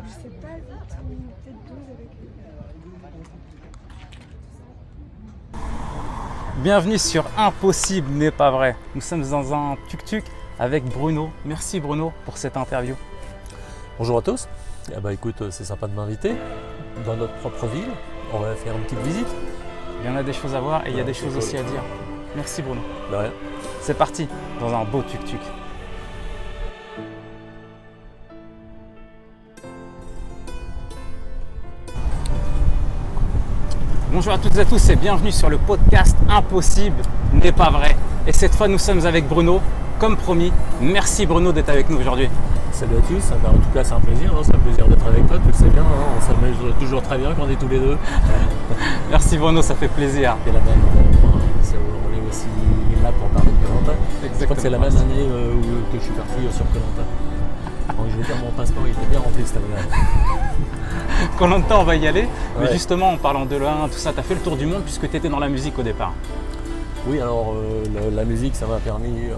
Je sais pas exactement, peut-être 12 avec lui. Bienvenue sur Impossible n'est pas vrai. Nous sommes dans un tuk-tuk avec Bruno. Merci Bruno pour cette interview. Bonjour à tous. Eh ben, écoute, c'est sympa de m'inviter dans notre propre ville. On va faire une petite visite. Il y en a des choses à voir et il y a des c'est choses cool. aussi à dire. Merci Bruno. De rien. C'est parti dans un beau tuk-tuk. Bonjour à toutes et à tous et bienvenue sur le podcast Impossible n'est pas vrai. Et cette fois nous sommes avec Bruno, comme promis. Merci Bruno d'être avec nous aujourd'hui. Salut à tous. En tout cas, c'est un plaisir. C'est un plaisir d'être avec toi. Tu le sais bien. On s'amuse toujours très bien quand on est tous les deux. Merci Bruno, ça fait plaisir. C'est la même. On est aussi là pour parler de Koh-Lanta. Je crois que c'est la même année que je suis parti sur Koh-Lanta. Donc, je veux dire, mon passeport il était bien rempli cette année-là. Koh-Lanta, on va y aller. Mais Ouais. justement, en parlant de l'un, tout ça, tu as fait le tour du monde puisque tu étais dans la musique au départ. Oui, alors la musique, ça m'a permis.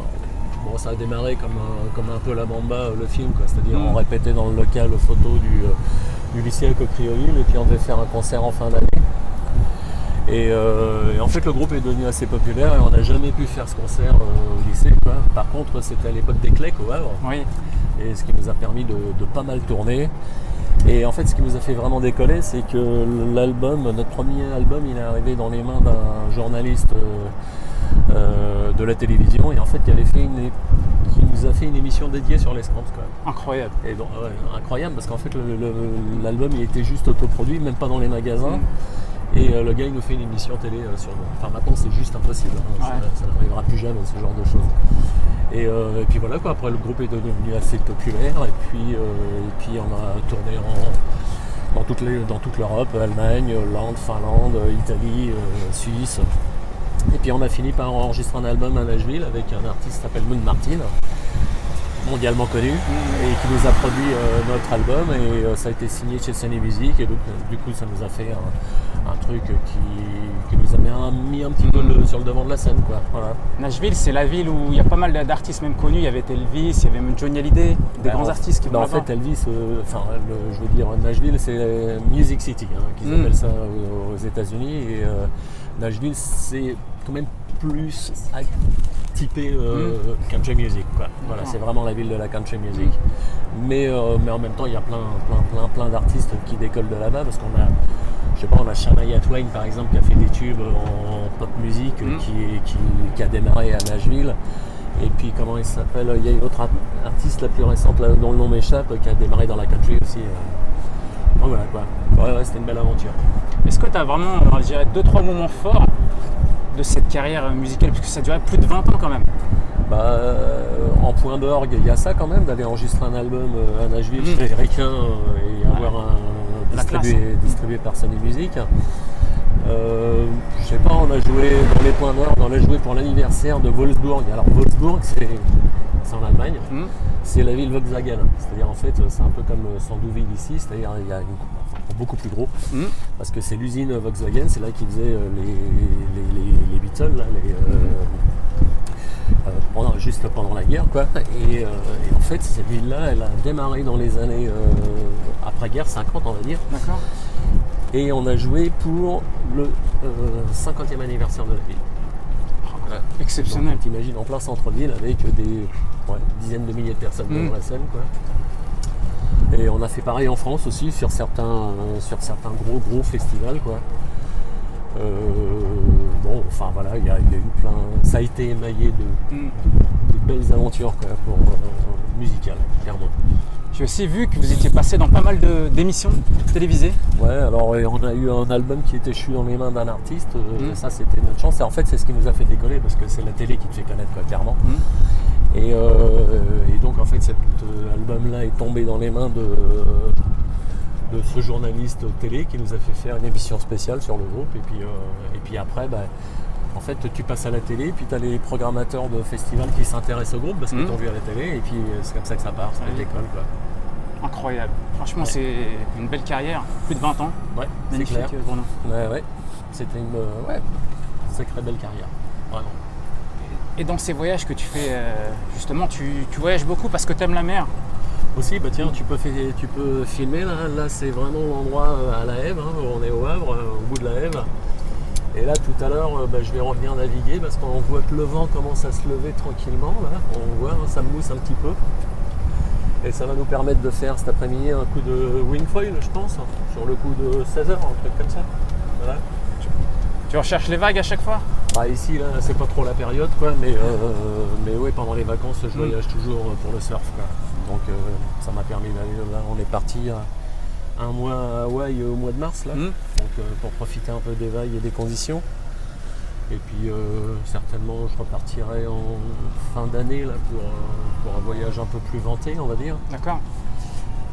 Bon, ça a démarré comme un peu la Bamba, le film, quoi. C'est-à-dire on répétait dans le local photo du lycée à Coqueriville et puis on devait faire un concert en fin d'année. Et en fait, le groupe est devenu assez populaire et on n'a jamais pu faire ce concert au lycée, quoi. Par contre, c'était à l'époque des Clecs au Havre, Oui. et ce qui nous a permis de pas mal tourner. Et en fait, ce qui nous a fait vraiment décoller, c'est que notre premier album, il est arrivé dans les mains d'un journaliste de la télévision, et en fait, qui nous a fait une émission dédiée sur les Skrams, quoi. Incroyable. Et donc, ouais, incroyable, parce qu'en fait, l'album, il était juste autoproduit, même pas dans les magasins. Et le gars, il nous fait une émission télé sur nous. Enfin, maintenant, c'est juste impossible. Hein. Ouais. Ça n'arrivera plus jamais, ce genre de choses. Et puis voilà, quoi. Après, le groupe est devenu assez populaire. Et puis on a tourné dans toute l'Europe, Allemagne, Hollande, Finlande, Italie, Suisse. Et puis on a fini par enregistrer un album à Nashville avec un artiste qui s'appelle Moon Martin, mondialement connu, et qui nous a produit notre album. Et ça a été signé chez Sony Music. Et donc, du coup, ça nous a fait un truc qui nous a mis un petit peu sur le devant de la scène, quoi. Voilà. Nashville, c'est la ville où il y a pas mal d'artistes même connus. Il y avait Elvis, il y avait même Johnny Hallyday, des grands artistes qui vont En là-bas. fait, Elvis, je veux dire, Nashville, c'est Music City, hein, qu'ils appellent ça aux États-Unis. Et Nashville, c'est quand même plus typé country music, quoi. Voilà, c'est vraiment la ville de la country music. Mais en même temps, il y a plein d'artistes qui décollent de là-bas, parce qu'on a, je sais pas, on a Shania Twain par exemple qui a fait des tubes en pop musique, qui a démarré à Nashville. Et puis comment il s'appelle, il y a une autre artiste la plus récente là, dont le nom m'échappe, qui a démarré dans la country aussi. Donc voilà, quoi. Ouais, c'était une belle aventure. Est-ce que tu as vraiment, je dirais, 2-3 moments forts de cette carrière musicale, puisque ça durait plus de 20 ans quand même? En point d'orgue, il y a ça quand même, d'aller enregistrer un album à Nashville chez Requin et avoir distribué par Sony Music. Je sais pas, on a joué dans les points d'orgue, on a joué pour l'anniversaire de Wolfsburg. Alors Wolfsburg, c'est en Allemagne, c'est la ville Volkswagen. C'est-à-dire en fait, c'est un peu comme Sandouville ici, c'est-à-dire il y a beaucoup plus gros, parce que c'est l'usine Volkswagen, c'est là qu'ils faisaient les Beatles, là, juste pendant la guerre, quoi. Et en fait, cette ville-là, elle a démarré dans les années après-guerre, 50 on va dire. D'accord. Et on a joué pour le 50e anniversaire de la ville. Exceptionnel. Donc, t'imagines en plein centre-ville avec des dizaines de milliers de personnes dans la scène, quoi. Et on a fait pareil en France aussi sur certains gros festivals, quoi. Bon, enfin voilà, il y a eu plein. Ça a été émaillé de belles aventures, quoi, pour musicales, clairement. J'ai aussi vu que vous étiez passé dans pas mal d'émissions télévisées. Ouais, alors on a eu un album qui était dans les mains d'un artiste, ça c'était notre chance. Et en fait, c'est ce qui nous a fait décoller, parce que c'est la télé qui te fait connaître, quoi, clairement. Et donc en fait, cet album-là est tombé dans les mains de ce journaliste télé qui nous a fait faire une émission spéciale sur le groupe. Et puis après, en fait, tu passes à la télé, puis tu as les programmateurs de festivals qui s'intéressent au groupe parce qu'ils t'ont vu à la télé, et puis c'est comme ça que ça part, ça décolle, quoi. Incroyable. Franchement, c'est une belle carrière, plus de 20 ans. Ouais, c'est Magnifique, clair. Bruno. Ouais. C'était une sacrée belle carrière, vraiment. Et dans ces voyages que tu fais, justement, tu voyages beaucoup parce que tu aimes la mer. Aussi, bah tiens, tu peux filmer là. Là, c'est vraiment l'endroit à la Hève, hein, où on est au Havre, au bout de la Hève. Et là, tout à l'heure, je vais revenir naviguer parce qu'on voit que le vent commence à se lever tranquillement. Là, on voit, hein, ça mousse un petit peu. Et ça va nous permettre de faire cet après-midi un coup de wingfoil, je pense, sur le coup de 16h, un truc comme ça. Voilà. Tu recherches les vagues à chaque fois? Bah ici, là, c'est pas trop la période, quoi, mais ouais, pendant les vacances, je voyage toujours pour le surf, quoi. Donc ça m'a permis d'aller là. On est parti un mois à Hawaï au mois de mars, là, donc pour profiter un peu des vagues et des conditions. Et puis certainement, je repartirai en fin d'année là pour un voyage un peu plus vanté, on va dire. D'accord.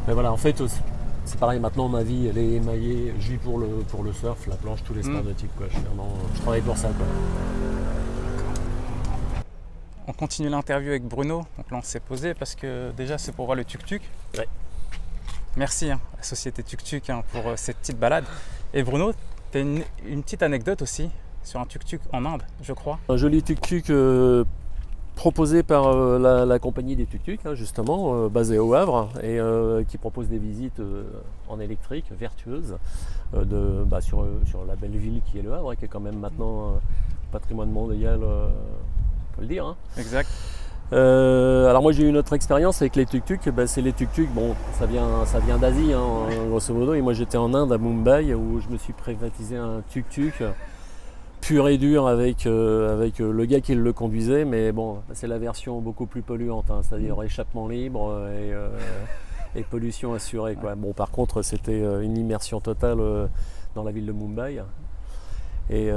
Mais voilà, en fait, c'est pareil. Maintenant, ma vie, elle est émaillée. Je vis pour le surf, la planche, tous les sports nautiques, quoi. Je travaille pour ça, quoi. On continue l'interview avec Bruno. Donc là, on s'est posé parce que déjà, c'est pour voir le tuk-tuk. Ouais. Merci, hein, la société tuk-tuk, hein, pour cette petite balade. Et Bruno, tu as une petite anecdote aussi sur un tuk-tuk en Inde, je crois. Un joli tuk-tuk proposé par la compagnie des tuk-tuk, hein, justement, basée au Havre, et qui propose des visites en électrique, vertueuses, sur la belle ville qui est le Havre, qui est quand même maintenant patrimoine mondial, on peut le dire. Hein. Exact. Alors moi j'ai eu une autre expérience avec les tuk-tuk. C'est les tuk-tuk, bon, ça vient d'Asie, hein, grosso modo, et moi j'étais en Inde à Mumbai où je me suis privatisé un tuk-tuk pur et dur avec le gars qui le conduisait, mais bon, c'est la version beaucoup plus polluante, hein, c'est-à-dire échappement libre et pollution assurée, quoi. Bon, par contre, c'était une immersion totale dans la ville de Mumbai. Et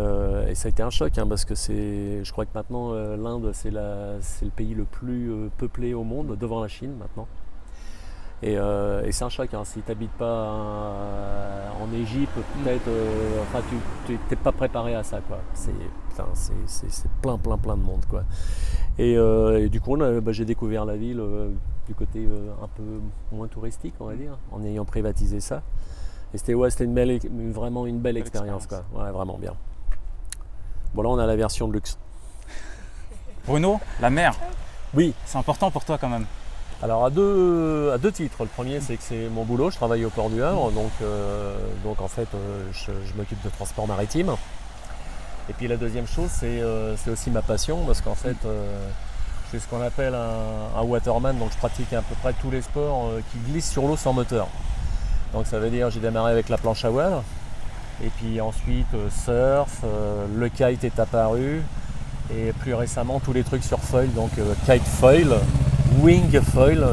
ça a été un choc, hein, parce que je crois que maintenant l'Inde c'est le pays le plus peuplé au monde, devant la Chine maintenant. Et c'est un choc, hein. Si tu n'habites pas en Égypte, peut-être, tu n'es pas préparé à ça, quoi. C'est plein de monde, quoi. Et du coup, j'ai découvert la ville du côté un peu moins touristique, on va dire, en ayant privatisé ça. Et c'était vraiment une belle expérience, quoi. Ouais, vraiment bien. Bon, là, on a la version de luxe. Bruno, la mer, Oui. c'est important pour toi quand même. Alors à deux titres. Le premier, c'est que c'est mon boulot, je travaille au port du Havre, donc en fait je m'occupe de transport maritime. Et puis la deuxième chose, c'est aussi ma passion, parce qu'en fait je fais ce qu'on appelle un waterman, donc je pratique à peu près tous les sports qui glissent sur l'eau sans moteur. Donc ça veut dire j'ai démarré avec la planche à voile, et puis ensuite surf, le kite est apparu, et plus récemment tous les trucs sur foil, donc kite foil, wing foil,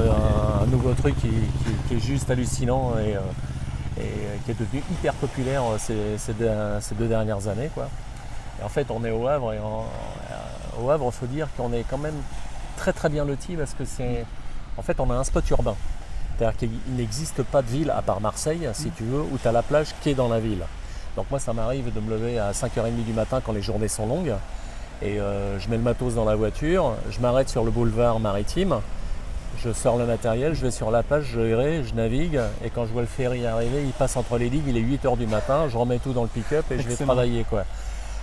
un nouveau truc qui est juste hallucinant et qui est devenu hyper populaire ces 2 dernières années, quoi. Et en fait on est au Havre, et au Havre il faut dire qu'on est quand même très très bien loti, parce que en fait on a un spot urbain. C'est-à-dire qu'il n'existe pas de ville, à part Marseille, si tu veux, où tu as la plage qui est dans la ville. Donc moi, ça m'arrive de me lever à 5h30 du matin quand les journées sont longues. Et je mets le matos dans la voiture, je m'arrête sur le boulevard maritime, je sors le matériel, je vais sur la plage, je navigue. Et quand je vois le ferry arriver, il passe entre les digues, il est 8h du matin, je remets tout dans le pick-up et je vais travailler, quoi.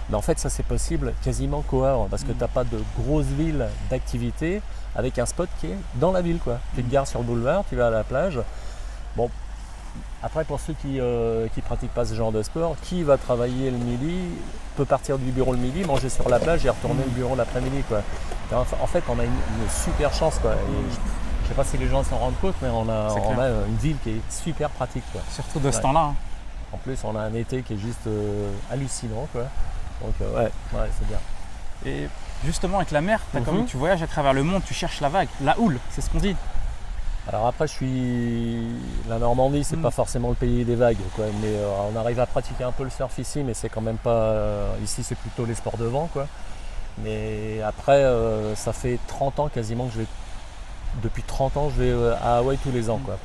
Mais en fait, ça c'est possible quasiment qu'au Havre, parce que tu n'as pas de grosse ville d'activité avec un spot qui est dans la ville, quoi. Tu te gares sur le boulevard, tu vas à la plage. Bon, après pour ceux qui pratiquent pas ce genre de sport, qui va travailler le midi peut partir du bureau le midi, manger sur la plage et retourner au bureau l'après-midi, quoi. En fait, on a une super chance, quoi. Et je sais pas si les gens s'en rendent compte, mais on a une ville qui est super pratique, quoi. Surtout de ce temps-là. Hein. En plus, on a un été qui est juste hallucinant, quoi. Donc ouais, c'est bien. Et justement avec la mer, comme tu voyages à travers le monde, tu cherches la vague, la houle, c'est ce qu'on dit. Alors après, la Normandie, c'est pas forcément le pays des vagues, quoi. Mais on arrive à pratiquer un peu le surf ici, mais c'est quand même pas. Ici, c'est plutôt les sports de vent, quoi. Mais après, ça fait 30 ans quasiment que depuis 30 ans, je vais à Hawaï tous les ans, quoi,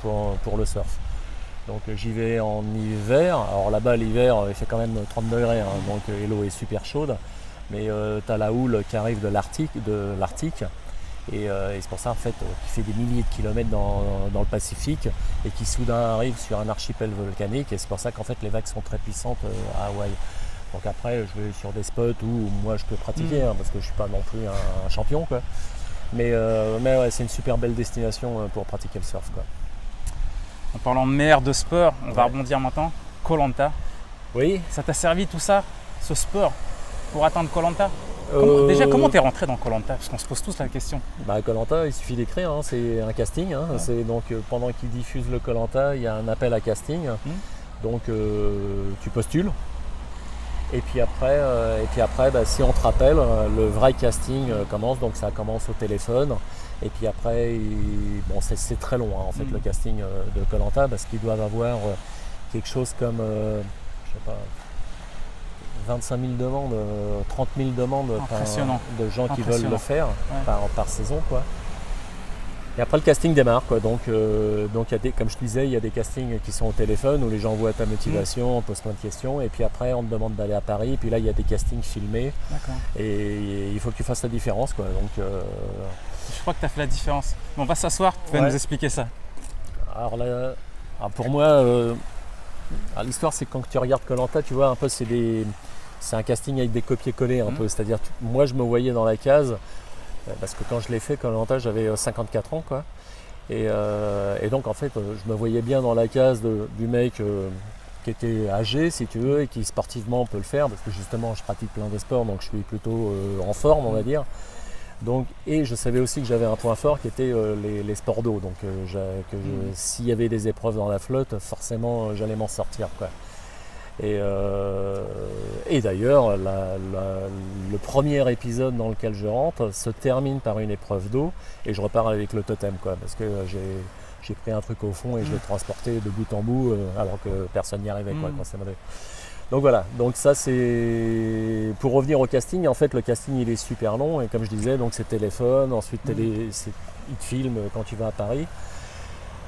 pour le surf. Donc j'y vais en hiver. Alors là-bas, l'hiver, il fait quand même 30 degrés, hein, donc l'eau est super chaude. Mais tu as la houle qui arrive de l'Arctique. Et c'est pour ça, en fait, qui fait des milliers de kilomètres dans le Pacifique et qui soudain arrive sur un archipel volcanique. Et c'est pour ça qu'en fait, les vagues sont très puissantes à Hawaï. Donc après, je vais sur des spots où moi, je peux pratiquer, hein, parce que je ne suis pas non plus un champion, quoi. Mais ouais, c'est une super belle destination pour pratiquer le surf, quoi. En parlant de mer, de sport, on va Ouais. rebondir maintenant. Koh-Lanta, Oui. ça t'a servi tout ça, ce sport, pour atteindre Koh-Lanta? Déjà, comment t'es rentré dans Koh-Lanta? Parce qu'on se pose tous la question. Bah, Koh-Lanta, il suffit d'écrire, hein, c'est un casting. Hein. Ouais. C'est donc pendant qu'ils diffusent le Koh-Lanta, il y a un appel à casting. Donc tu postules. Et puis après, bah, si on te rappelle, le vrai casting commence. Donc ça commence au téléphone. Et puis après, bon, c'est très long hein, en fait le casting de Koh-Lanta parce qu'ils doivent avoir quelque chose comme, je sais pas, 25 000 demandes, 30 000 demandes Impressionnant. de gens qui veulent Impressionnant. le faire Ouais. par saison, quoi. Et après le casting démarre, quoi. Donc il y a des, comme je disais, il y a des castings qui sont au téléphone où les gens voient ta motivation, on pose plein de questions, et puis après on te demande d'aller à Paris, et puis là il y a des castings filmés, D'accord. et il faut que tu fasses la différence, quoi. Donc Je crois que tu as fait la différence. Bon, on va s'asseoir, tu vas Ouais. nous expliquer ça. alors là, pour moi, l'histoire c'est que quand tu regardes Koh-Lanta, tu vois un peu c'est un casting avec des copier-coller un peu, c'est-à-dire moi je me voyais dans la case. Parce que quand je l'ai fait, Koh-Lanta, j'avais 54 ans, quoi. Et donc, en fait, je me voyais bien dans la case du mec qui était âgé, si tu veux, et qui sportivement peut le faire, parce que justement, je pratique plein de sports, donc je suis plutôt en forme, on va dire. Donc, et je savais aussi que j'avais un point fort qui était les sports d'eau. Donc, s'il y avait des épreuves dans la flotte, forcément, j'allais m'en sortir, quoi. Et d'ailleurs, le premier épisode dans lequel je rentre se termine par une épreuve d'eau et je repars avec le totem, quoi, parce que j'ai pris un truc au fond et je l'ai transporté de bout en bout alors que personne n'y arrivait, quoi, quand ça m'avait. Donc voilà, donc ça c'est pour revenir au casting. En fait, le casting il est super long et comme je disais, donc c'est téléphone, ensuite ils te filment quand tu vas à Paris.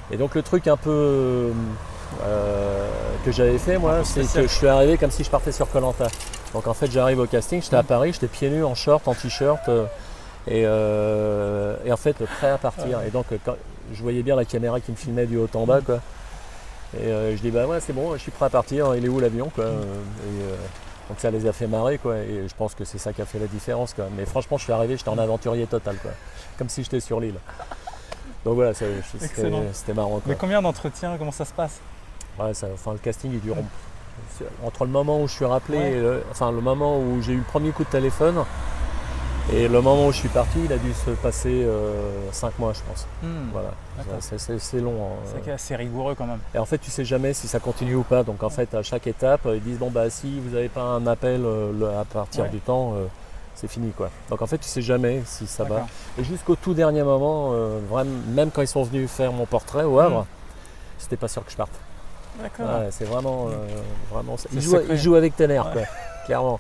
Et donc le truc un peu que j'avais fait moi, c'est que je suis arrivé comme si je partais sur Koh-Lanta. Donc en fait j'arrive au casting, j'étais à Paris, j'étais pieds nus en short, en t-shirt et en fait prêt à partir. Et donc quand je voyais bien la caméra qui me filmait du haut en bas, quoi. Et je dis bah ouais c'est bon, je suis prêt à partir, il est où l'avion, quoi. Donc ça les a fait marrer, quoi, et je pense que c'est ça qui a fait la différence, quoi. Mais franchement je suis arrivé, j'étais en aventurier total, quoi. Comme si j'étais sur l'île. Donc voilà, c'était marrant, quoi. Mais combien d'entretiens, comment ça se passe? Ouais, le casting il dure entre le moment où je suis rappelé, et le moment où j'ai eu le premier coup de téléphone et le moment où je suis parti, il a dû se passer 5 mois, je pense. Voilà, c'est long. Hein. C'est assez rigoureux quand même. Et en fait, tu sais jamais si ça continue ou pas. Donc en fait, à chaque étape, ils disent bon bah si vous n'avez pas un appel à partir du temps, c'est fini, quoi. Donc en fait, tu sais jamais si ça va. Et jusqu'au tout dernier moment, même quand ils sont venus faire mon portrait au Havre, c'était pas sûr que je parte. D'accord. Ouais, c'est vraiment. Ils jouent avec tes nerfs, quoi, clairement.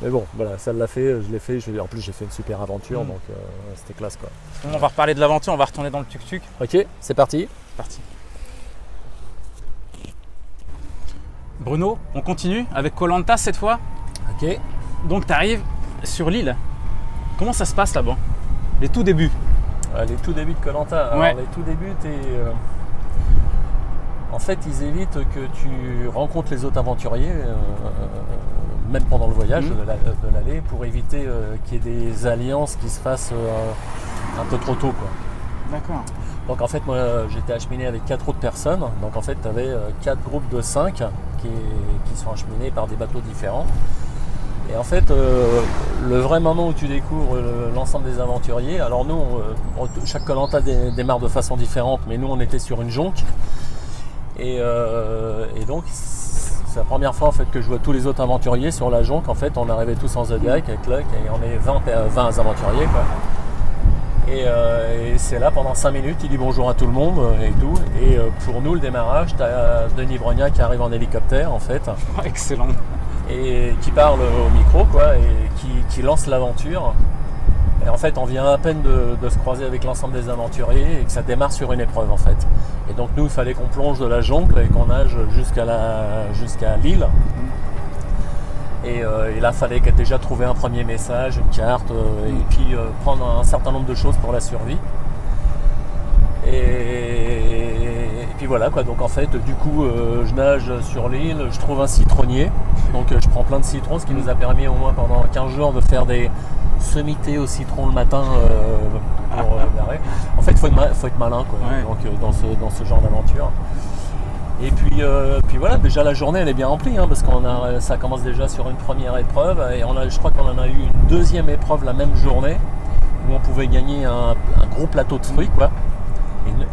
Mais bon, voilà, ça l'a fait, je l'ai fait. En plus, j'ai fait une super aventure, donc c'était classe, quoi. Bon, on va reparler de l'aventure, on va retourner dans le tuk-tuk. Ok, c'est parti. C'est parti. Bruno, on continue avec Koh-Lanta cette fois. Ok. Donc tu arrives sur l'île. Comment ça se passe là-bas? Les tout débuts. Les tout débuts de Koh-Lanta. Alors, les tout débuts, en fait, ils évitent que tu rencontres les autres aventuriers, même pendant le voyage de l'aller, pour éviter qu'il y ait des alliances qui se fassent un peu trop tôt, quoi. D'accord. Donc en fait, moi, j'étais acheminé avec 4 autres personnes. Donc en fait, tu avais 4 groupes de 5 qui sont acheminés par des bateaux différents. Et en fait, le vrai moment où tu découvres l'ensemble des aventuriers, alors nous, chaque Koh-Lanta démarre de façon différente, mais nous, on était sur une jonque. Et donc, c'est la première fois en fait, que je vois tous les autres aventuriers sur la jonque. En fait, on arrivait tous en Zodiac avec Luck et on est 20 aventuriers, quoi. Et c'est là pendant 5 minutes, il dit bonjour à tout le monde et tout. Et pour nous, le démarrage, tu as Denis Brognat qui arrive en hélicoptère, en fait. Excellent. Et qui parle au micro, quoi, et qui lance l'aventure. Et en fait, on vient à peine de se croiser avec l'ensemble des aventuriers et que ça démarre sur une épreuve, en fait. Et donc nous, il fallait qu'on plonge de la jonque et qu'on nage jusqu'à l'île. Et là, il fallait déjà trouver un premier message, une carte, et puis prendre un certain nombre de choses pour la survie. Et puis voilà, quoi. Donc en fait, du coup, je nage sur l'île, je trouve un citronnier. Donc je prends plein de citrons, ce qui nous a permis au moins pendant 15 jours de faire des semi-thé au citron le matin pour barrer. En fait, il faut être malin quoi, Ouais. donc, dans ce genre d'aventure. Et puis voilà, déjà la journée elle est bien remplie, hein, parce ça commence déjà sur une première épreuve et je crois qu'on en a eu une deuxième épreuve la même journée où on pouvait gagner un gros plateau de fruits quoi.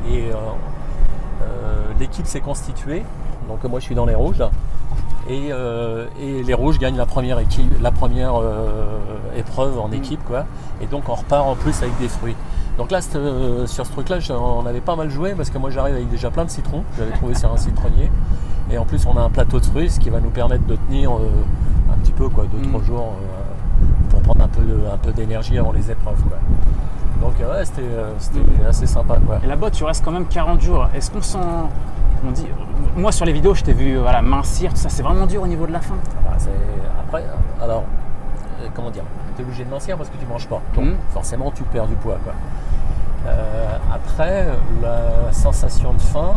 Et l'équipe s'est constituée, donc moi je suis dans les rouges et les rouges gagnent la première épreuve en équipe quoi. Et donc on repart en plus avec des fruits. Donc là, sur ce truc-là, on avait pas mal joué parce que moi j'arrive avec déjà plein de citrons. J'avais trouvé sur un citronnier. Et en plus, on a un plateau de fruits, ce qui va nous permettre de tenir un petit peu, quoi, 2-3 jours pour prendre un peu d'énergie avant les épreuves. Quoi. Donc ouais, c'était assez sympa. Quoi. Et là-bas, tu restes quand même 40 jours. Est-ce qu'on sent. On dit, moi sur les vidéos, je t'ai vu mincir, tout ça, c'est vraiment dur au niveau de la faim. Après, alors, comment dire, tu es obligé de mincir parce que tu manges pas. Donc forcément, tu perds du poids. Quoi. Après, la sensation de faim,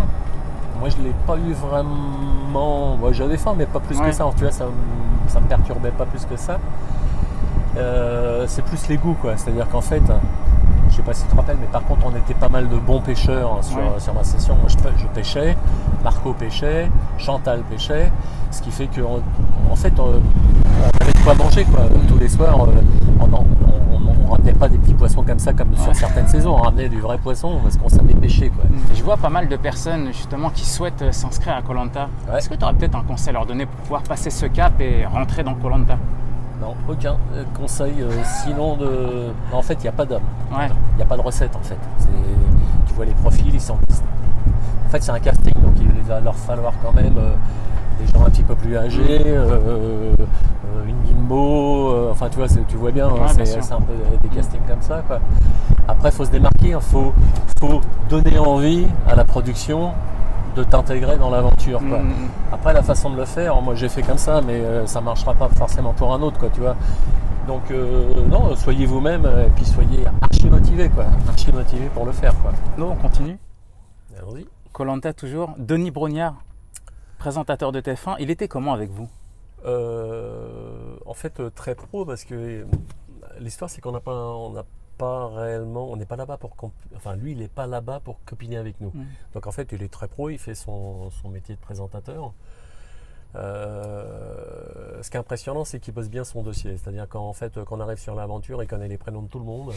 moi je ne l'ai pas eu vraiment. Moi, j'avais faim, mais pas plus que ça. Tu vois, ça me perturbait pas plus que ça. C'est plus les goûts, quoi. C'est-à-dire qu'en fait, je sais pas si tu te rappelles, mais par contre, on était pas mal de bons pêcheurs sur ma session. Moi, je pêchais, Marco pêchait, Chantal pêchait, ce qui fait que, en fait, on avait de quoi manger, quoi. Tous les soirs, on ramenait pas des petits poissons comme ça, comme sur certaines saisons. On ramenait du vrai poisson parce qu'on savait pêcher, quoi. Je vois pas mal de personnes justement qui souhaitent s'inscrire à Koh-Lanta. Ouais. Est-ce que tu aurais peut-être un conseil à leur donner pour pouvoir passer ce cap et rentrer dans Koh-Lanta? Non, aucun conseil. Sinon, en fait, il n'y a pas d'homme. Ouais. Il n'y a pas de recette, en fait. Tu vois les profils, ils sont. En fait, c'est un casting, donc il va leur falloir quand même des gens un petit peu plus âgés, une bimbo. Enfin, tu vois, tu vois bien, c'est un peu des castings comme ça, quoi. Après, il faut se démarquer. Il faut donner envie à la production de t'intégrer dans l'aventure, quoi. Après, la façon de le faire, moi j'ai fait comme ça, mais ça marchera pas forcément pour un autre, quoi, tu vois. Donc non, soyez vous-même et puis soyez archi motivé, quoi. Archi motivé pour le faire, quoi. Non, on continue. Allons-y. Koh-Lanta toujours. Denis Brognard, présentateur de TF1, il était comment avec vous? En fait, très pro, parce que l'histoire c'est qu'on n'a pas réellement, on n'est pas là-bas pour enfin lui il n'est pas là-bas pour copiner avec nous. Donc en fait il est très pro, il fait son métier de présentateur. Ce qui est impressionnant c'est qu'il pose bien son dossier, c'est-à-dire quand on arrive sur l'aventure, il connaît les prénoms de tout le monde.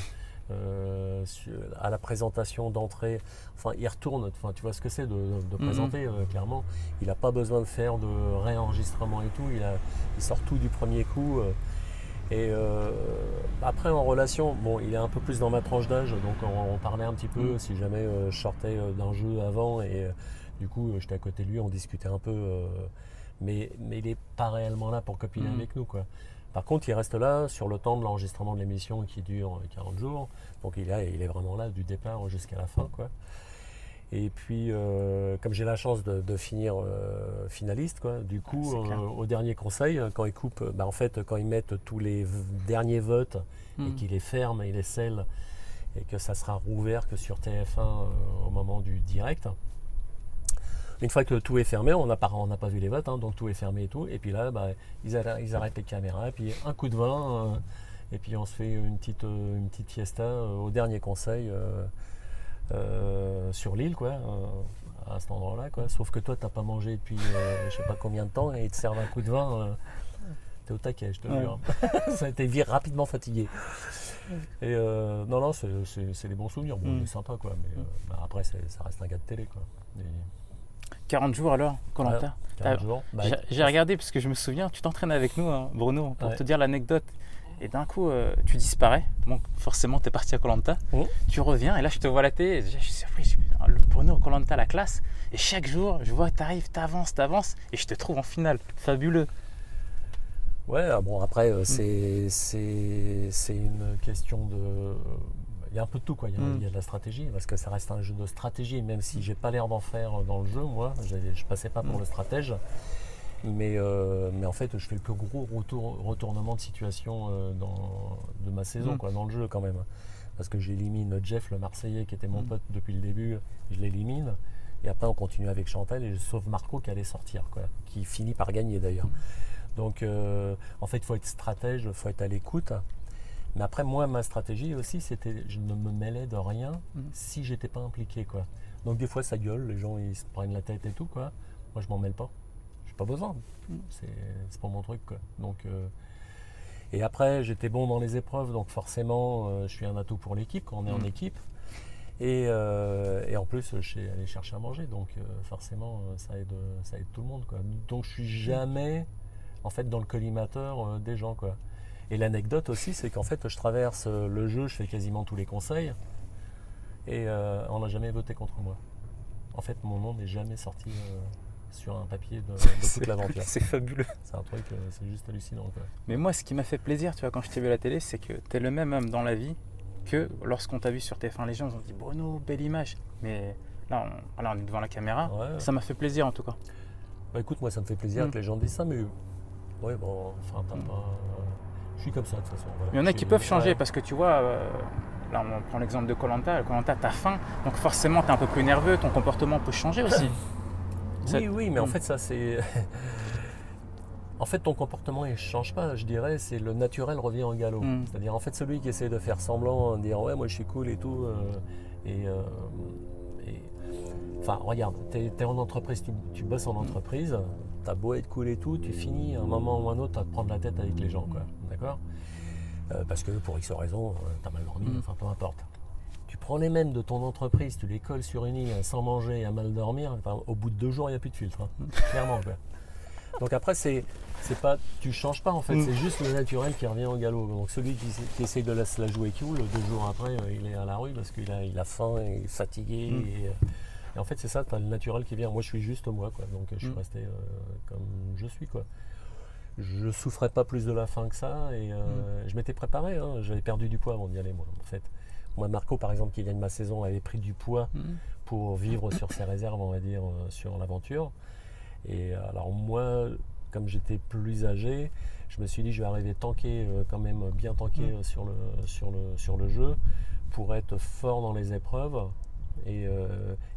À la présentation d'entrée, enfin il retourne, enfin tu vois ce que c'est de présenter, clairement il n'a pas besoin de faire de réenregistrement et tout, il sort tout du premier coup. Et après en relation, bon il est un peu plus dans ma tranche d'âge, donc on parlait un petit peu si jamais je sortais d'un jeu avant et du coup j'étais à côté de lui, on discutait un peu, mais il n'est pas réellement là pour copiner avec nous, quoi. Par contre il reste là sur le temps de l'enregistrement de l'émission qui dure 40 jours, donc il est vraiment là du départ jusqu'à la fin, quoi. Et puis, comme j'ai la chance de finir finaliste, quoi, du coup, au dernier conseil, quand ils coupent, en fait, quand ils mettent tous les derniers votes et qu'ils les ferment et les scellent, et que ça sera rouvert que sur TF1 au moment du direct. Une fois que tout est fermé, on n'a pas vu les votes, hein, donc tout est fermé et tout. Et puis là, ils arrêtent les caméras, et puis un coup de vin, et puis on se fait une petite fiesta au dernier conseil. Sur l'île, quoi, à cet endroit-là, quoi. Sauf que toi, t'as pas mangé depuis je sais pas combien de temps et ils te servent un coup de vin, t'es au taquet, je te jure. Ça t'es rapidement fatigué. Et non, c'est des bons souvenirs. Bon, c'est sympa, quoi. Mais après, ça reste un gars de télé, quoi. 40 jours alors, Koh-Lanta. 40 jours. J'ai regardé parce que je me souviens, tu t'entraînes avec nous, hein, Bruno, pour te dire l'anecdote. Et d'un coup, tu disparais. Bon, forcément, tu es parti à Koh-Lanta. Tu reviens et là, je te vois à la télé. Je suis surpris. Le Bruno Koh-Lanta, la classe. Et chaque jour, je vois, tu arrives, tu avances. Et je te trouve en finale. Fabuleux. Ouais, bon, après, c'est une question de. Il y a un peu de tout, quoi. Il y a de la stratégie, parce que ça reste un jeu de stratégie, même si j'ai pas l'air d'en faire dans le jeu, moi. Je passais pas pour le stratège. Mais en fait, je fais le plus gros retournement de situation de ma saison, quoi, dans le jeu quand même. Parce que j'élimine Jeff, le Marseillais, qui était mon pote depuis le début, je l'élimine. Et après, on continue avec Chantal et je sauve Marco qui allait sortir, quoi, qui finit par gagner d'ailleurs. Donc, en fait, il faut être stratège, il faut être à l'écoute. Mais après, moi, ma stratégie aussi, c'était je ne me mêlais de rien si j'étais pas impliqué, quoi. Donc des fois, ça gueule, les gens ils se prennent la tête et tout, quoi. Moi, je m'en mêle pas. J'ai pas besoin. C'est pas mon truc, quoi. Donc, et après, j'étais bon dans les épreuves, donc forcément, je suis un atout pour l'équipe quand on est en équipe. Et en plus, je sais aller chercher à manger, donc forcément, ça aide tout le monde, quoi. Donc, je suis jamais, en fait, dans le collimateur des gens, quoi. Et l'anecdote aussi, c'est qu'en fait, je traverse le jeu, je fais quasiment tous les conseils, et on n'a jamais voté contre moi. En fait, mon nom n'est jamais sorti sur un papier de toute l'aventure. C'est fabuleux. C'est un truc, c'est juste hallucinant, quoi. Mais moi, ce qui m'a fait plaisir, tu vois, quand je t'ai vu à la télé, c'est que tu es le même homme dans la vie que lorsqu'on t'a vu sur TF1 Les gens, ils ont dit Bruno, belle image. Mais là, on est devant la caméra. Ouais. Ça m'a fait plaisir en tout cas. Bah écoute, moi ça me fait plaisir que les gens disent ça, mais ouais, bon, enfin, t'as pas. Je suis comme ça de toute façon. Voilà. Il y en a qui peuvent changer parce que tu vois, là on prend l'exemple de Koh Lanta. Koh Lanta, t'as faim, donc forcément t'es un peu plus nerveux, ton comportement peut changer aussi. Oui, mais en fait, ça c'est. En fait, ton comportement il change pas, je dirais, c'est le naturel revient en galop. C'est-à-dire, en fait, celui qui essaie de faire semblant, de dire ouais, moi je suis cool et tout, enfin, regarde, t'es en entreprise, tu bosses en entreprise, t'as beau être cool et tout, tu finis à un moment ou un autre à te prendre la tête avec les gens, quoi. D'accord ? Parce que pour X raison, t'as mal dormi, enfin peu importe. Tu prends les mêmes de ton entreprise, tu les colles sur une île sans manger et à mal dormir, enfin, au bout de 2 jours, il n'y a plus de filtre, hein. Clairement, quoi. Donc après, c'est pas, tu changes pas en fait, c'est juste le naturel qui revient au galop. Donc celui qui essaye de se la jouer cool, 2 jours après, il est à la rue parce qu'il a faim, il est fatigué. Et en fait, c'est ça, tu as le naturel qui vient. Moi, je suis juste moi, quoi. Donc je suis resté comme je suis, quoi. Je souffrais pas plus de la faim que ça et je m'étais préparé, hein. J'avais perdu du poids avant d'y aller, moi, en fait. Moi, Marco, par exemple, qui vient de ma saison, avait pris du poids pour vivre sur ses réserves, on va dire, sur l'aventure. Et alors moi, comme j'étais plus âgé, je me suis dit je vais arriver tanké, quand même bien tanké sur le jeu pour être fort dans les épreuves et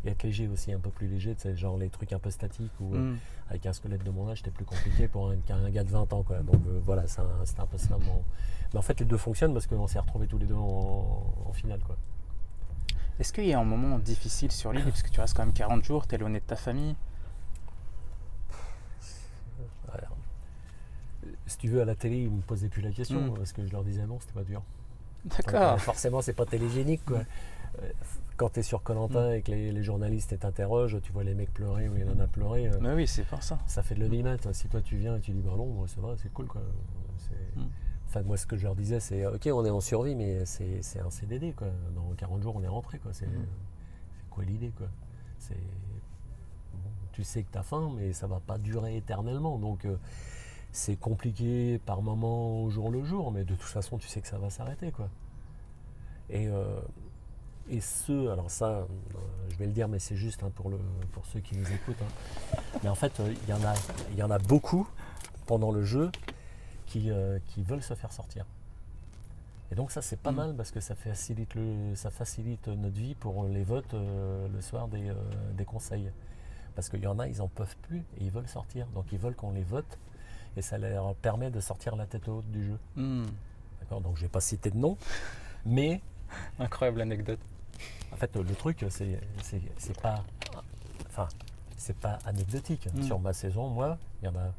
être léger aussi, un peu plus léger, genre les trucs un peu statiques où avec un squelette de mon âge c'était plus compliqué pour un gars de 20 ans, quoi. Donc voilà, c'est un peu ça. Mais en fait les deux fonctionnent parce qu'on s'est retrouvés tous les deux en finale, quoi. Est-ce qu'il y a un moment difficile sur l'île, parce que tu restes quand même 40 jours, tu es éloigné de ta famille? Alors, si tu veux, à la télé, ils ne me posaient plus la question parce que je leur disais non, c'était pas dur. D'accord. Donc, forcément, c'est pas télégénique, quoi. Quand tu es sur Koh Lanta et que les journalistes t'interrogent, tu vois les mecs pleurer ou il y en a pleuré. Mais oui, c'est pour ça. Ça fait de l'audimat. Si toi tu viens et tu dis bah non, c'est vrai, c'est cool, quoi. Enfin, moi, ce que je leur disais, c'est ok, on est en survie, mais c'est un CDD, quoi. Dans 40 jours, on est rentré, quoi. C'est quoi l'idée, quoi. Tu sais que tu as faim, mais ça va pas durer éternellement. Donc, c'est compliqué par moment au jour le jour, mais de toute façon, tu sais que ça va s'arrêter, quoi. Et alors ça, je vais le dire, mais c'est juste pour ceux qui nous écoutent. Hein. Mais en fait, il y en a beaucoup pendant le jeu qui veulent se faire sortir. Et donc ça, c'est pas mal parce que ça facilite notre vie pour les votes le soir des conseils. Parce qu'il y en a, ils en peuvent plus et ils veulent sortir. Donc ils veulent qu'on les vote et ça leur permet de sortir la tête haute du jeu. D'accord, donc je vais pas citer de nom, mais... Incroyable anecdote. En fait, le truc, c'est pas anecdotique. Sur ma saison, moi, il y en a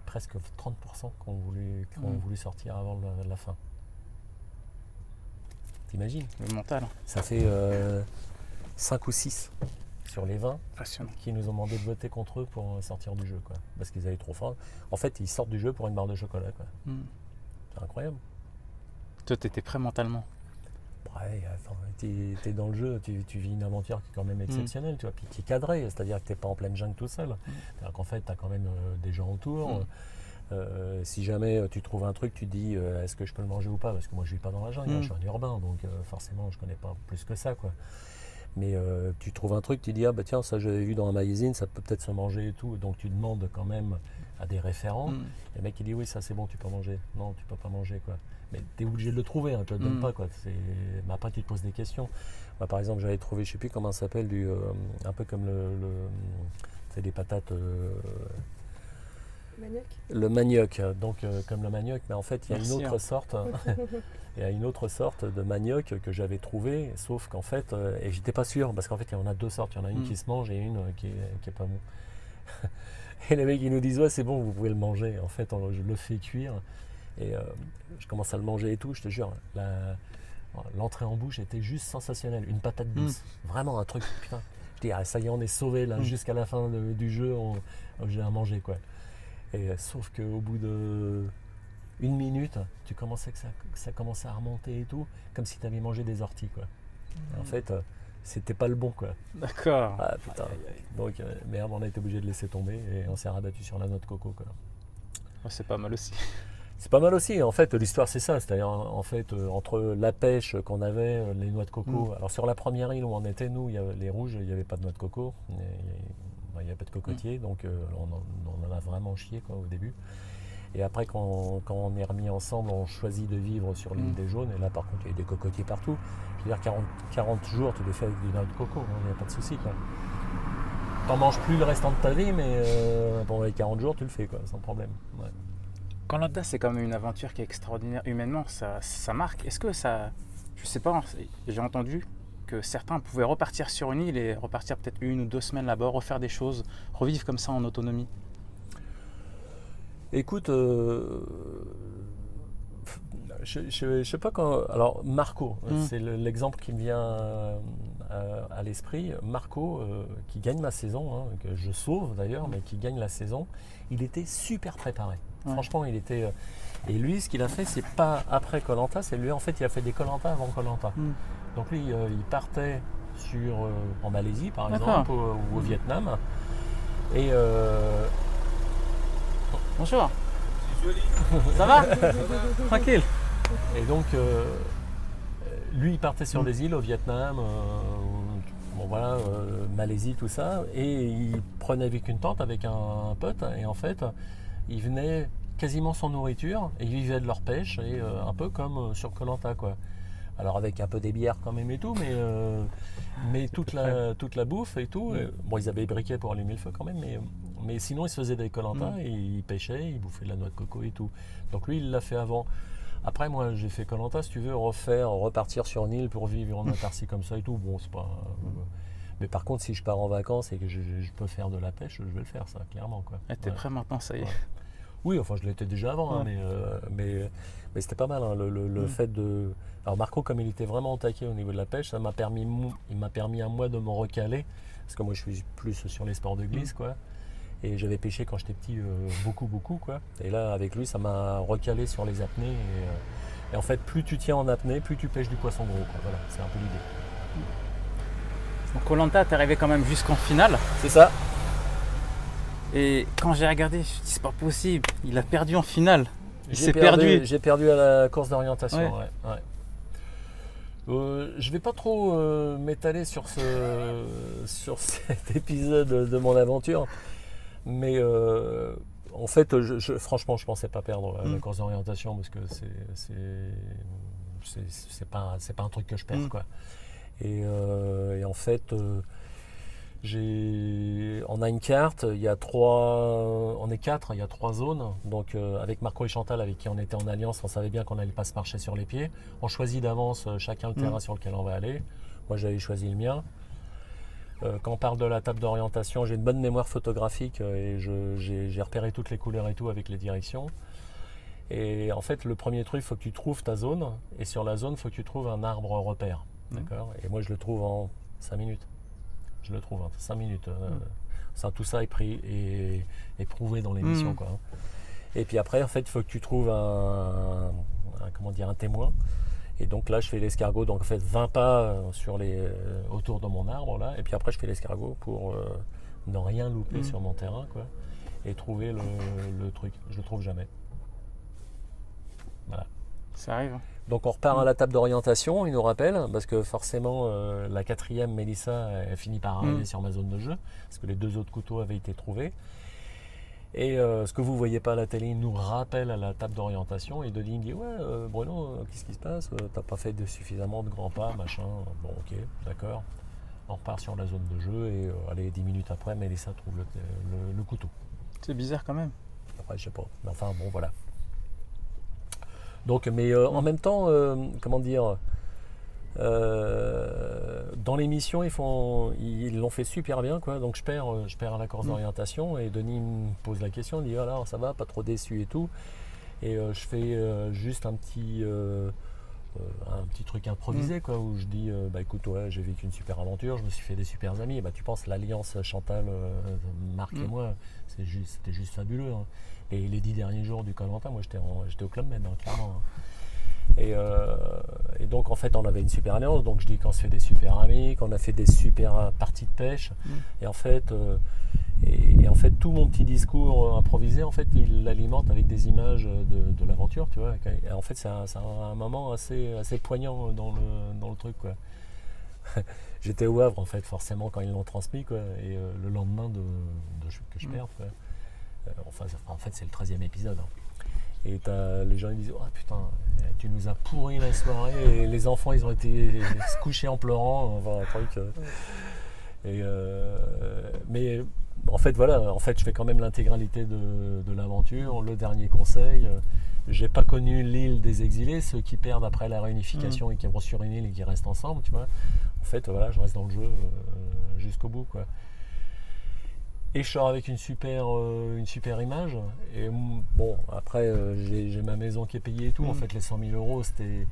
presque 30% qui ont voulu sortir avant la fin. T'imagines ? Le mental. Ça fait 5 ou 6 sur les 20 qui nous ont demandé de voter contre eux pour sortir du jeu, quoi. Parce qu'ils avaient trop faim. En fait, ils sortent du jeu pour une barre de chocolat, quoi. C'est incroyable. Toi, t'étais prêt mentalement? Ouais, attends, t'es dans le jeu, tu vis une aventure qui est quand même exceptionnelle, tu vois, puis qui est cadrée, c'est-à-dire que t'es pas en pleine jungle tout seul. C'est-à-dire qu'en fait, t'as quand même des gens autour. Si jamais tu trouves un truc, tu te dis est-ce que je peux le manger ou pas? Parce que moi, je vis pas dans la jungle, je suis un urbain, donc forcément, je connais pas plus que ça, quoi. Mais tu trouves un truc, tu dis ah bah tiens, ça j'avais vu dans un magazine, ça peut peut-être se manger et tout, donc tu demandes quand même à des référents. Et le mec il dit oui, ça c'est bon, tu peux manger. Non, tu peux pas manger, quoi. Mais tu es obligé de le trouver, hein, tu ne le donnes pas, quoi. Mais après tu te poses des questions. Moi, par exemple, j'avais trouvé, je sais plus comment ça s'appelle, un peu comme c'est des patates Manioc. Le manioc, donc comme le manioc, mais en fait il y a Merci, une autre sorte, il y a une autre sorte de manioc que j'avais trouvé, sauf qu'en fait, et j'étais pas sûr, parce qu'en fait il y en a deux sortes, il y en a une qui se mange et une qui est pas bon. Et les mecs ils nous disent ouais c'est bon vous pouvez le manger, en fait je le fais cuire et je commence à le manger et tout, je te jure, l'entrée en bouche était juste sensationnelle, une patate douce, vraiment un truc, putain, je dis ah, ça y est on est sauvé là, jusqu'à la fin du jeu j'ai à manger quoi. Et sauf qu'au bout de 1 minute, tu commençais que ça commençait à remonter et tout, comme si tu avais mangé des orties quoi. Et en fait, c'était pas le bon quoi. D'accord. Ah putain. Donc merde, on a été obligé de laisser tomber et on s'est rabattu sur la noix de coco quoi. Ouais, c'est pas mal aussi. C'est pas mal aussi. En fait, l'histoire c'est ça. C'est-à-dire en fait entre la pêche qu'on avait, les noix de coco. Alors sur la première île où on était nous, les rouges, il n'y avait pas de noix de coco. Il n'y a pas de cocotier, donc on en a vraiment chié quoi, au début. Et après, quand on est remis ensemble, on choisit de vivre sur l'île des Jaunes. Et là, par contre, il y a des cocotiers partout. Je veux dire, 40 jours, tu les fais avec des noix de coco, il n'y a pas de souci. T'en manges plus le restant de ta vie, mais pendant les 40 jours, tu le fais, quoi, sans problème. Ouais. Koh-Lanta, c'est quand même une aventure qui est extraordinaire humainement. Ça marque. Est-ce que ça... Je sais pas, j'ai entendu que certains pouvaient repartir sur une île et repartir peut-être 1 ou 2 semaines là-bas, refaire des choses, revivre comme ça en autonomie. Écoute, je sais pas quand. Alors Marco, c'est l'exemple qui me vient à l'esprit. Marco, qui gagne ma saison, que je sauve d'ailleurs, mais qui gagne la saison, il était super préparé. Ouais. Franchement, il était. Et lui, ce qu'il a fait, c'est pas après Koh-Lanta, c'est lui en fait, il a fait des Koh-Lanta avant Koh-Lanta. Donc lui, il partait en Malaisie par exemple, ou au Vietnam, et bonjour. Ça va? Tranquille. Et donc, lui, il partait sur des îles au Vietnam, Malaisie, tout ça, et il prenait avec une tente avec un pote, et en fait, il venait quasiment sans nourriture, et ils vivaient de leur pêche, et un peu comme sur Koh-Lanta, quoi. Alors avec un peu des bières quand même et tout, mais toute la bouffe et tout. Bon, ils avaient des briquets pour allumer le feu quand même, mais sinon ils se faisaient des Koh-Lanta et ils pêchaient, ils bouffaient de la noix de coco et tout. Donc lui, il l'a fait avant. Après, moi, j'ai fait Koh-Lanta, si tu veux, repartir sur une île pour vivre en autarcie comme ça et tout. Bon, c'est pas... Mais par contre, si je pars en vacances et que je peux faire de la pêche, je vais le faire, ça, clairement, quoi. Et t'es prêt maintenant, ça y est. Ouais. Oui, enfin, je l'étais déjà avant, mais c'était pas mal, le fait de... Alors Marco, comme il était vraiment au taquet au niveau de la pêche, il m'a permis à moi de me recaler, parce que moi je suis plus sur les sports de glisse, quoi. Et j'avais pêché quand j'étais petit beaucoup, quoi. Et là, avec lui, ça m'a recalé sur les apnées. Et en fait, plus tu tiens en apnée, plus tu pêches du poisson gros, quoi. Voilà, c'est un peu l'idée. Donc Koh-Lanta, t'es arrivé quand même jusqu'en finale. C'est ça. Et quand j'ai regardé, je me suis dit, c'est pas possible, il a perdu en finale. J'ai perdu à la course d'orientation, ouais. Je vais pas trop m'étaler sur cet épisode de mon aventure, mais en fait, franchement, je pensais pas perdre la course d'orientation parce que c'est pas un truc que je perds, quoi. Et en fait, on a une carte, on est 4, il y a 3 zones. Donc avec Marco et Chantal, avec qui on était en alliance, on savait bien qu'on n'allait pas se marcher sur les pieds. On choisit d'avance chacun le terrain sur lequel on va aller. Moi, j'avais choisi le mien. Quand on parle de la table d'orientation, j'ai une bonne mémoire photographique et j'ai repéré toutes les couleurs et tout avec les directions. Et en fait, le premier truc, il faut que tu trouves ta zone. Et sur la zone, il faut que tu trouves un arbre repère. D'accord ? Et moi, je le trouve en 5 minutes. Je le trouve en 5 minutes. Tout ça est pris et prouvé dans l'émission, quoi. Et puis après, en fait, il faut que tu trouves un témoin. Et donc là, je fais l'escargot. Donc en fait, 20 pas autour de mon arbre là. Et puis après, je fais l'escargot pour ne rien louper sur mon terrain, quoi. Et trouver le truc. Je le trouve jamais. Voilà. Ça arrive. Donc on repart à la table d'orientation, il nous rappelle, parce que forcément la 4e, Mélissa, elle finit par arriver sur ma zone de jeu, parce que les 2 autres couteaux avaient été trouvés. Et ce que vous ne voyez pas à la télé, il nous rappelle à la table d'orientation, et Denis me dit « Ouais, Bruno, qu'est-ce qui se passe? T'as pas fait suffisamment de grands pas, machin. » Bon, ok, d'accord. On repart sur la zone de jeu, et allez, 10 minutes après, Mélissa trouve le couteau. C'est bizarre quand même. Après, je sais pas. Mais enfin, bon, voilà. Donc, mais en même temps, comment dire, dans l'émission, ils l'ont fait super bien, quoi. Donc, je perds à la course d'orientation et Denis me pose la question, il dit alors ça va, pas trop déçu et tout. Et je fais juste un petit truc improvisé, quoi, où je dis bah écoute, ouais, j'ai vécu une super aventure, je me suis fait des super amis. Et bah, tu penses l'alliance Chantal, Marc et moi, c'était juste fabuleux. Hein. Et les 10 derniers jours du Koh-Lanta, moi j'étais au Club Med, hein, clairement. Hein. Et donc en fait on avait une super alliance, donc je dis qu'on se fait des super amis, qu'on a fait des super parties de pêche. Et en fait tout mon petit discours improvisé, en fait il l'alimente avec des images de l'aventure, tu vois. Et en fait c'est un moment assez poignant dans le truc, quoi. J'étais au Havre en fait forcément quand ils l'ont transmis, quoi, et le lendemain que je perds, quoi. En fait c'est le 13e épisode, hein. Et les gens ils disent oh putain, tu nous as pourri la soirée, et les enfants ils ont été se coucher en pleurant, enfin un truc. Mais en fait voilà, en fait je fais quand même l'intégralité de l'aventure. Le dernier conseil, j'ai pas connu l'île des exilés, ceux qui perdent après la réunification et qui vont sur une île et qui restent ensemble, tu vois. En fait voilà, je reste dans le jeu jusqu'au bout, quoi. Et je sors avec une super image. Et bon, après, j'ai ma maison qui est payée et tout. En fait, les 100 000 €, c'était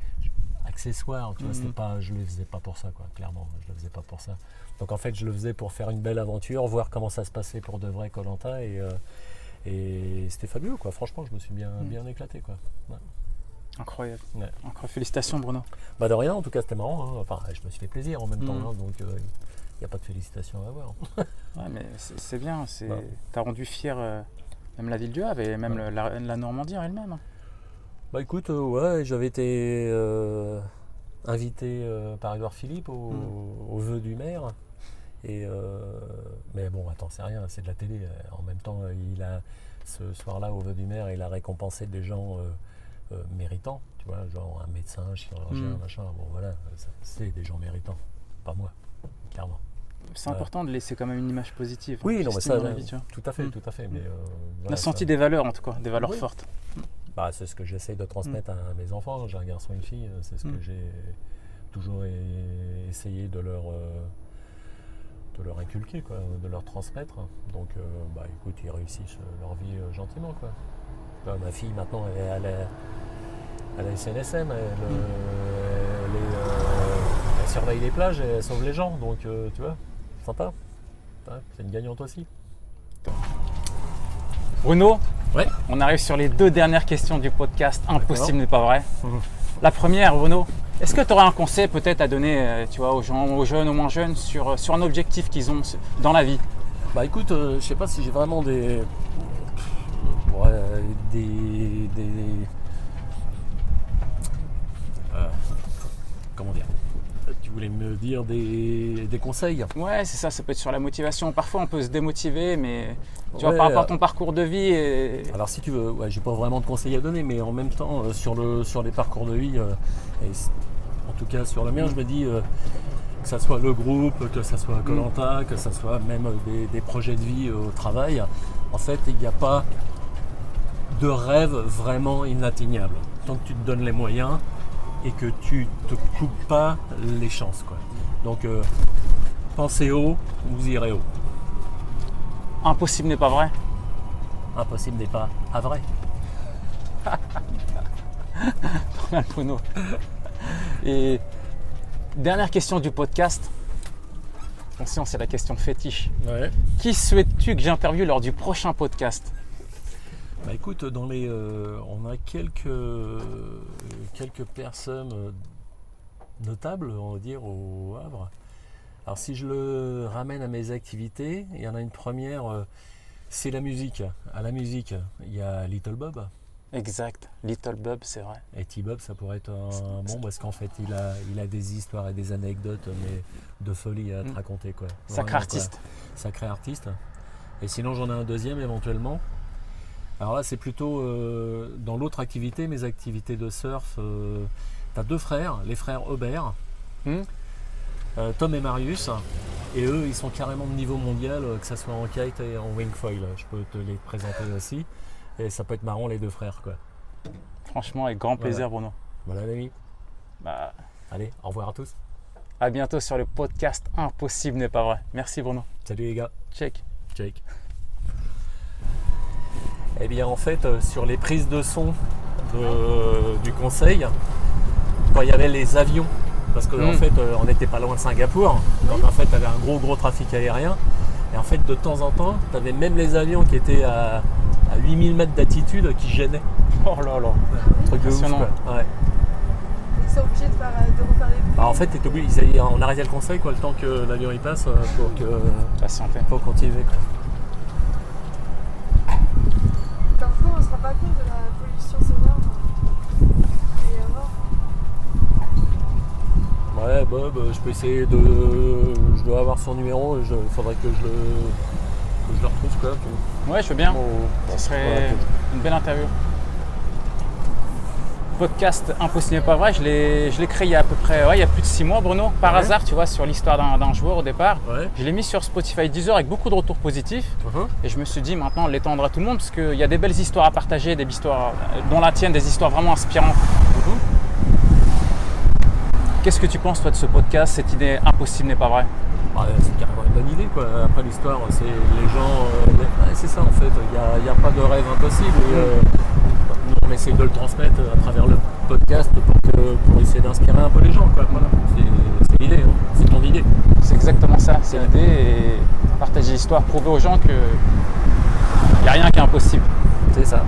accessoire. Tu vois, c'était pas, je ne le faisais pas pour ça, quoi. Clairement, je le faisais pas pour ça. Donc, en fait, je le faisais pour faire une belle aventure, voir comment ça se passait pour de vrai Koh-Lanta. Et c'était fabuleux, quoi. Franchement, je me suis bien éclaté, quoi. Ouais. Incroyable. Ouais. Encore félicitations, Bruno. Bah, de rien, en tout cas, c'était marrant. Hein. Enfin, je me suis fait plaisir en même temps. Hein, donc, il n'y a pas de félicitations à avoir. Ouais, mais c'est bien, t'as rendu fier même la ville du Havre et même la Normandie en elle-même. Bah écoute, ouais, j'avais été invité par Édouard Philippe au vœu du maire. Mais bon, attends, c'est rien, c'est de la télé. En même temps, ce soir-là, au vœu du maire, il a récompensé des gens méritants, tu vois, genre un médecin, un chirurgien, machin. Bon voilà, c'est des gens méritants, pas moi, clairement. C'est important de laisser quand même une image positive. Oui, non, mais ça, vie, tout à fait, tout à fait. Mais, on a senti des valeurs, en tout cas, des valeurs fortes. Bah, c'est ce que j'essaie de transmettre à mes enfants. J'ai un garçon et une fille, c'est ce que j'ai toujours essayé de leur inculquer, quoi, de leur transmettre. Donc, bah, écoute, ils réussissent leur vie gentiment, quoi. Là, ma fille, maintenant, elle est à la SNSM, elle surveille les plages et elle sauve les gens, donc tu vois, sympa. C'est une gagnante aussi. Bruno, ouais. On arrive sur les 2 dernières questions du podcast. Impossible n'est pas vrai. La première, Bruno, est-ce que tu aurais un conseil peut-être à donner, tu vois, aux gens, aux jeunes, aux moins jeunes, sur un objectif qu'ils ont dans la vie? Bah écoute, je sais pas si j'ai vraiment comment dire? Tu voulais me dire des conseils? Ouais, c'est ça, ça peut être sur la motivation. Parfois, on peut se démotiver, mais tu vois, par rapport à ton parcours de vie. Alors, si tu veux, ouais, j'ai pas vraiment de conseils à donner, mais en même temps, sur les parcours de vie, et en tout cas sur le mien, je me dis que ça soit le groupe, que ça soit Koh-Lanta, que ça soit même des projets de vie au travail, en fait, il n'y a pas de rêve vraiment inatteignable. Tant que tu te donnes les moyens et que tu te coupes pas les chances, quoi. Donc, pensez haut, vous irez haut. Impossible n'est pas vrai. Impossible n'est pas à vrai. Pas mal, Bruno. Et dernière question du podcast. Attention, c'est la question fétiche. Ouais. Qui souhaites-tu que j'interviewe lors du prochain podcast? Bah écoute, on a quelques personnes notables, on va dire, au Havre. Alors si je le ramène à mes activités, il y en a une première, c'est la musique. À la musique, il y a Little Bob. Exact, Little Bob, c'est vrai. Et T-Bob, ça pourrait être un bon, parce qu'en fait, il a des histoires et des anecdotes, mais de folie à te raconter, quoi. Sacré Vraiment, artiste. Quoi. Sacré artiste. Et sinon, j'en ai un deuxième éventuellement. Alors là, c'est plutôt dans l'autre activité, mes activités de surf. Tu as 2 frères, les frères Aubert, Tom et Marius. Et eux, ils sont carrément de niveau mondial, que ce soit en kite et en wingfoil. Je peux te les présenter aussi. Et ça peut être marrant les deux frères quoi. Franchement, avec grand plaisir, Voilà. Bruno. Voilà l'ami. Bah, Allez, au revoir à tous. à bientôt sur le podcast Impossible n'est pas vrai. Merci, Bruno. Salut les gars. Check. Check. Eh bien en fait sur les prises de son du conseil, quand il y avait les avions, parce qu'en fait on n'était pas loin de Singapour, donc en fait tu avais un gros trafic aérien, et en fait de temps en temps tu avais même les avions qui étaient à 8000 mètres d'altitude qui gênaient. Oh là là. Truc de ouf Impressionnant. quoi. Ouais. Ils sont obligés de refaire des bruits. Bah, en fait t'es obligé, on arrêtait le conseil quoi, le temps que l'avion il passe Patientez. pour continuer quoi. Parfois, on se rend pas compte de la pollution sonore qu'il y a à avoir. Ouais, Bob, je peux essayer de. Je dois avoir son numéro, il faudrait que je le retrouve quoi. Ouais, je veux bien. Bon, Ce serait voilà, une belle interview. Podcast Impossible n'est pas vrai, je l'ai créé il y a à peu près, il y a plus de 6 mois, Bruno, par Ouais. hasard, tu vois, sur l'histoire d'un joueur au départ. Ouais. Je l'ai mis sur Spotify Deezer avec beaucoup de retours positifs. Et je me suis dit maintenant l'étendre à tout le monde parce qu'il y a des belles histoires à partager, des histoires dont la tienne, des histoires vraiment inspirantes. Qu'est-ce que tu penses toi de ce podcast, cette idée Impossible n'est pas vrai? Ouais, c'est carrément une bonne idée quoi. Après l'histoire, c'est les gens. Ouais, c'est ça en fait, il n'y a pas de rêve impossible. Nous on essaye de le transmettre à travers le podcast pour essayer d'inspirer un peu les gens quoi. Voilà. C'est l'idée, hein. C'est ton idée. C'est exactement ça, c'est l'idée, et partager l'histoire, prouver aux gens qu'il n'y a rien qui est impossible. C'est ça.